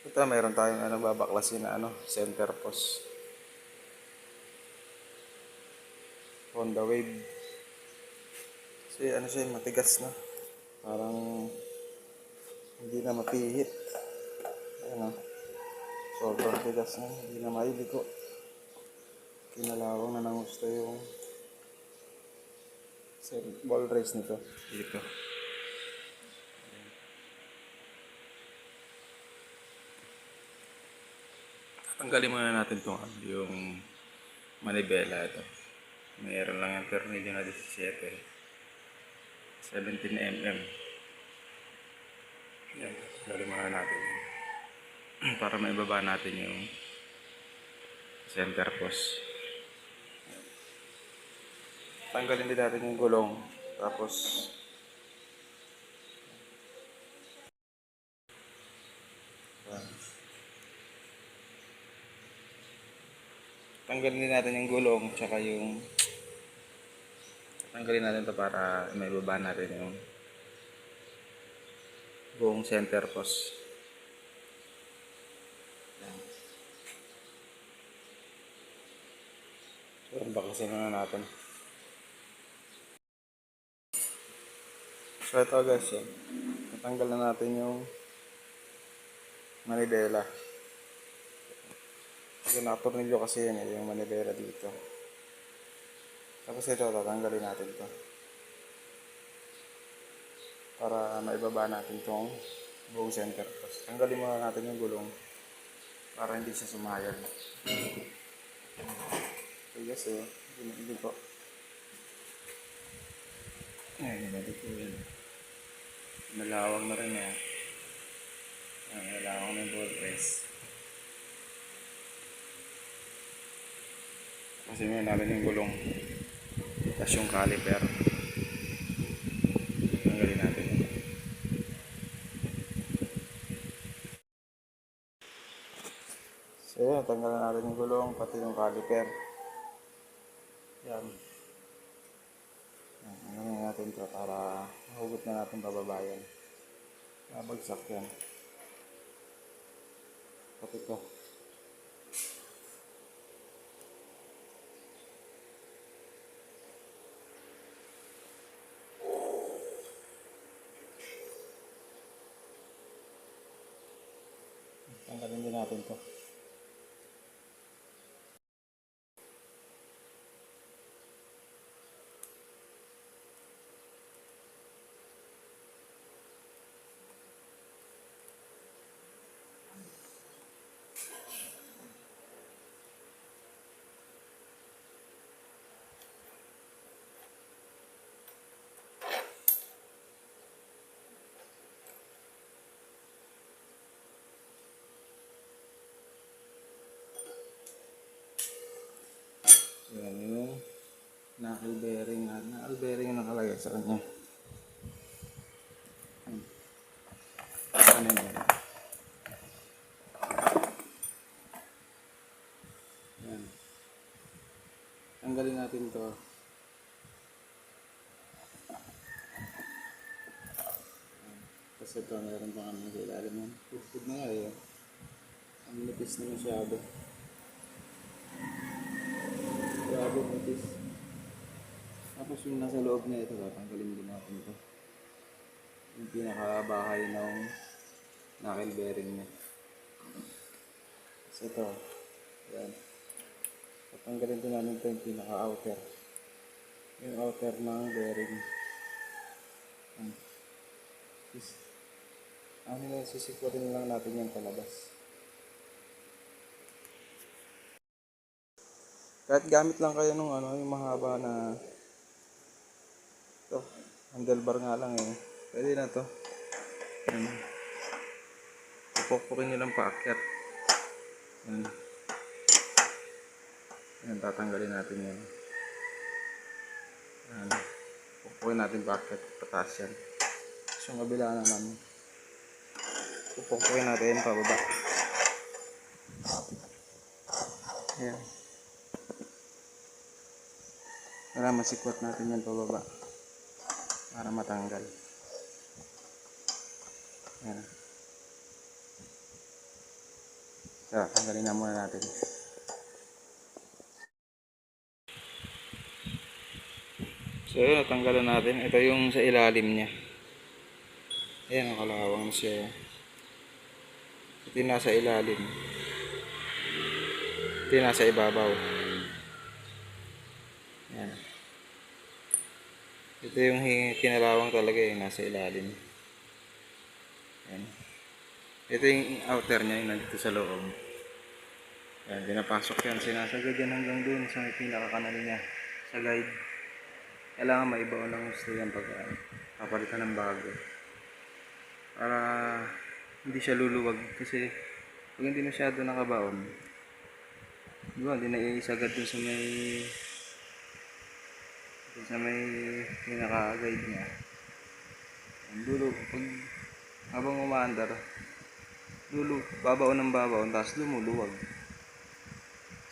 Ito, mayroon tayong babaklasin na center post. Honda Wave. Kasi siya, matigas na. Parang hindi na mapihit. Ayan sobrang tigas na. Hindi na mailiko. Kinalawang na ng gusto yung ball race nito. Dito. Tanggalin muna natin itong yung manibela ito. Mayroon lang yung tornilyo na 17. 17 mm. Yan. Tanggalin muna natin yun. Para maibaba natin yung center post. Tanggalin din natin yung gulong. Tapos tanggalin din natin yung gulong tsaka yung tanggalin natin to para maibaba natin yung buong center post. So, bakasin na natin. So ito guys, yan. Natanggal na natin yung manibela. So nakatornilyo kasi yan yung manibela dito. Tapos ito, tatanggalin natin to para maibaba natin tong buong center post. Tanggalin muna natin yung gulong para hindi siya sumayad. Okay guys, hindi po. Ayan, hindi ko yun. Malawang na rin yan. Malawang na yung ball press. Kasi may namin yung gulong. Tapos yung caliper. Tanggalin natin yun. So yan, tanggalan natin yung gulong, pati yung caliper. Yan. Ano natin ito para mahugot na natin bababayan. Nabagsak yan. Pati ito. Tanggalin din natin ito. Yan yung knuckle bearing. Knuckle bearing yung nakalagay sa kanya. Ano yun? Yan. Tanggalin natin to. Kasi ito meron pang sa ilalim yan. Pupud na nga eh. Ang nipis na masyado. Grabe nipis. Tapos yung nasa loob na ito, tanggalin din natin ito. Yung pinakabahay ng knuckle bearing niya. So ito. Yan. Tatanggalin din natin ito yung pinaka-outer. Yung outer ng bearing. Sisikutin lang natin yung palabas. Kahit gamit lang kayo nung yung mahaba na ito, handlebar nga lang eh. Pwede na to. Pupukpukin nyo lang paakyat. Yan, tatanggalin natin yan. Pupukpukin natin paakyat, pataas yan. So yung kabila naman, pupukpukin natin pababa. Ayan. Para masikwat natin yan pababa para matanggal. Ayan. Tanggalin na muna natin. So yun, natanggalan natin. Ito yung sa ilalim niya. Ayan, nakalawang na siya. Ito yung nasa ilalim. Ito yung nasa ibabaw. Ayan. Ito yung kinalawang talaga yung nasa ilalim. Ayan. Ito yung outer niya, yung nandito sa loob. Ayan, pinapasok yan. Sinasagad yan hanggang dun sa pinakakanal niya. Sa guide. Kailangan maibaon lang gusto yan pag papalitan ng bago. Para hindi siya luluwag. Kasi pag hindi masyado nakabaon, diba, hindi na isagad dun sa may pinaka-guide niya. Pag habang umaandar, babaon ng babaon, tapos lumuluwag.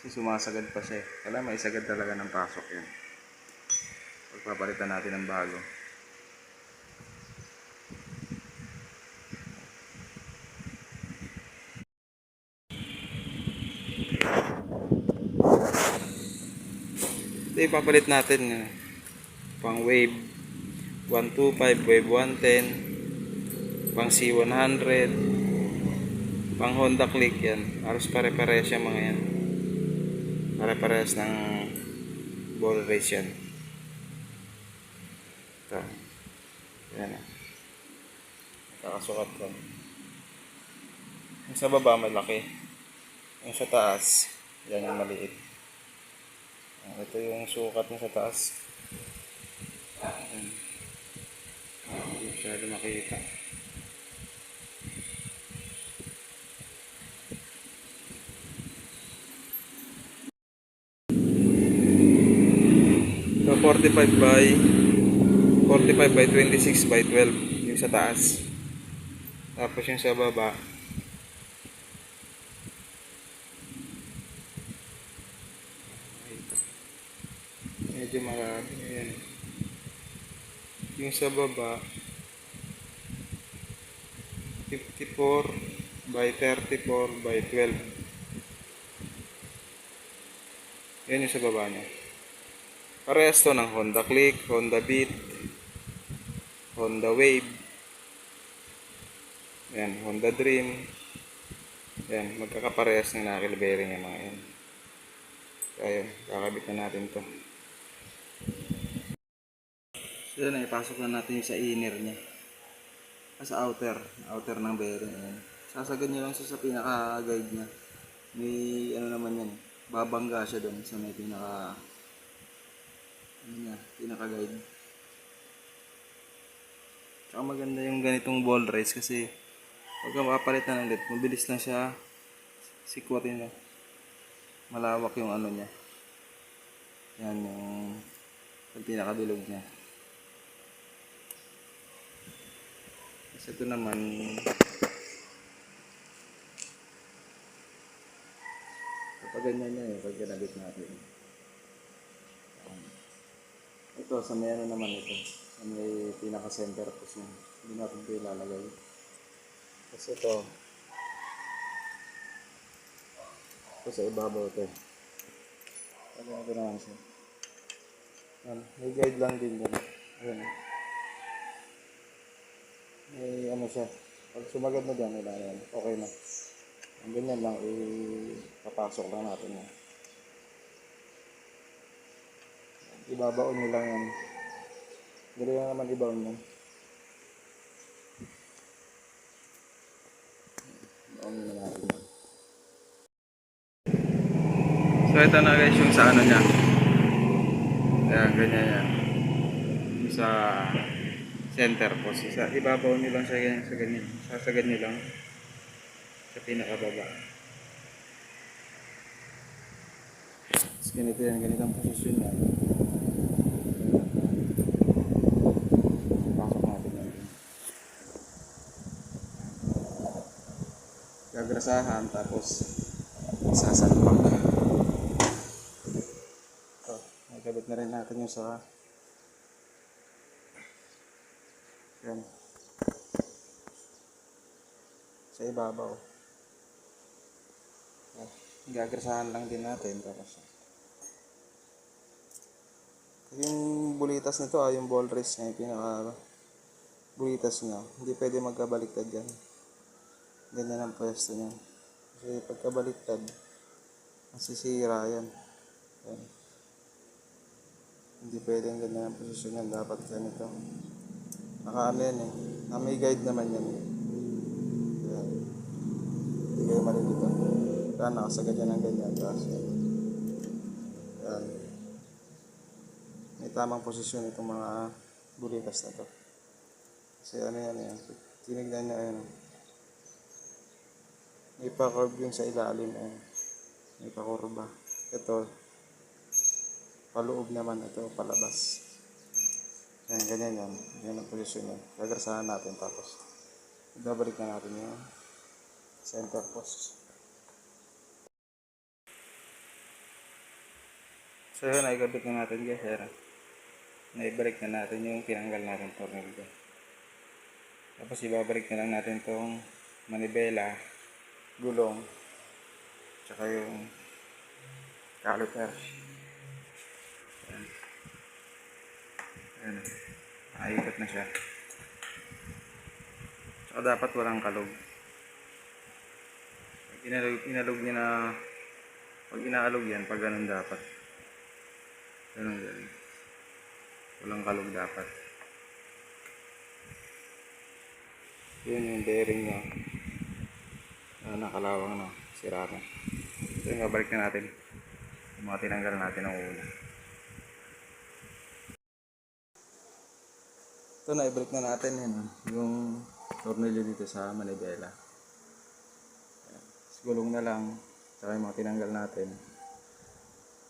Kasi sumasagad pa siya. Kailangan maisagad talaga ng pasok yan. Pagpapalitan natin ng bago. Ito ipapalit natin. Pang wave 125, wave 110, pang C100, pang Honda Click yan. Halos pare-parehas yung mga yan. Pare-parehas ng ball race yan. Ito. Yan. Nakasukat ko. Yung sa baba malaki. Yung sa taas, yan yung maliit. Ito yung sukat niya sa taas. Hindi masyado makita. So 45 by 26 by 12 yung sa taas. Tapos yung sa baba, medyo marami. Ayan. Yung sa baba, 54 by 34 by 12. Yan yung sa baba niya. Parehas to ng Honda Click, Honda Beat, Honda Wave, yan, Honda Dream. Yan, magkakaparehas ng knuckle bearing yung mga yan. Kaya, kakabit na natin to. So yun, ipasok na natin yung sa inner niya. Sa outer ng bearing. Ayan. Sasagad nyo lang siya sa pinaka-guide niya. May ano naman yan, babangga siya doon sa may pinaka-guide. Tsaka maganda yung ganitong ball race kasi pagka makapalitan ulit, mabilis lang siya sikwatin na. Malawak yung ano niya. Yan yung pinakabilog niya. Kasi ito naman, kapag ganyan niya pag ginabit natin. Ito, sa may ano naman ito. Sa may pinaka-center post niya. Hindi natin ito ilalagay. Kasi ito sa ibabaw ito. Ayan, ito naman siya. Ayan, may guide lang din yan. Ayan. May ano siya. Pag sumagad na dyan, yan. Okay na. Ang ganyan lang, papasok lang natin yan. Ibabaon nyo lang yan. Dali lang naman ibaon yan. Ibaon nyo natin yan. So ito na guys yung sa ano niya. Ayan, ganyan yan. Yung sa center post. Ibabaw nyo lang siya ganyan, sa ganyan. Sasagad nyo lang sa pinakababa. Tapos ganito yan, ganitong posisyon yan. Pasok natin yan. Gagrasahan tapos sasalpak. So, nagkabit na rin natin yung sa yan. Sa ibabaw. Gagrasahan lang din natin. Tapos, yung bulitas nito yung ball race niya, yung pinaka bulitas niya. Hindi pwede magkabaliktad yan. Ganyan ang pwesto niya. Kasi pagkabaliktad, masisira yan. Yan. Hindi pwedeng ganyan ang posisyon yan. Dapat ganito. Nakaano yan eh. May guide naman yan. Yan. Hindi kayo malilito. Yan, nakasagad yan ng ganyan. Tapos yan. May tamang posisyon itong mga bulitas na to. Kasi ano yan yan. Tinignan niya yan. May pa-curve yung sa ilalim. Yan. May pa-curva. Ito. Paloob naman. Ito palabas. Yan, ganyan yan. Yan ang posisyon yan. Gagrasahan natin tapos ibabalik na natin yung center post. So yun, naikabit na natin guys. Naibalik na natin yung tinanggal natin tornilyo. Tapos ibabalik na lang natin tong manibela, gulong, tsaka yung caliper. Ayan. Ayan. Naikot na siya. Tsaka dapat walang kalog. Inalog niya na, pag inaalog yan, pag ganun dapat. Ganun ganun. Walang kalog dapat. Yun yung bearing niya. Nakalawang na. Sira na. So yung babalik na natin. Yung mga tinanggal natin ng una. Ito na, ibalik na natin yun. Yung tornilyo dito sa manibela. Gulong na lang. Saka yung mga tinanggal natin.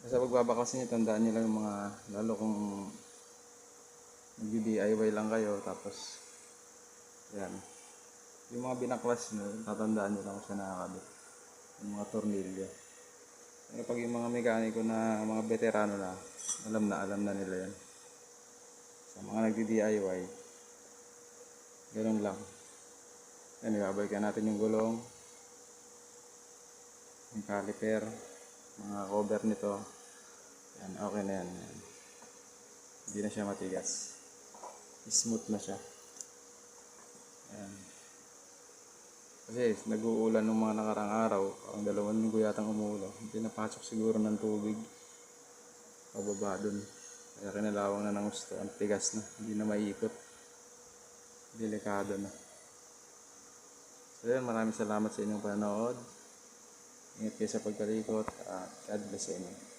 Sa pagbabakas niyo, tandaan nyo lang yung mga, lalo kung nag-DIY lang kayo, tapos yan, yung mga binaklas nyo, tatandaan nyo lang kung saan nakakabit yung mga tornilyo. Pag yung mga mekaniko na mga veterano na, alam na nila yan. Sa mga nag-DIY, ganun lang. Yan, ibabalikan natin yung gulong, yung caliper, mga cover nito. Yan, okay na yan. Hindi na siya matigas. Smooth na siya. Yan. Kasi nag-uulan ng mga nakarang araw, ang 2 linggo yatang umuulan. Pinapasok siguro ng tubig pababa dun. Kaya kinalawang na ng gusto. Ang tigas na. Hindi na maiikot. Delikado na. So yan, maraming salamat sa inyong panonood. Ingat kayo sa pagkalikot at God bless sa inyo.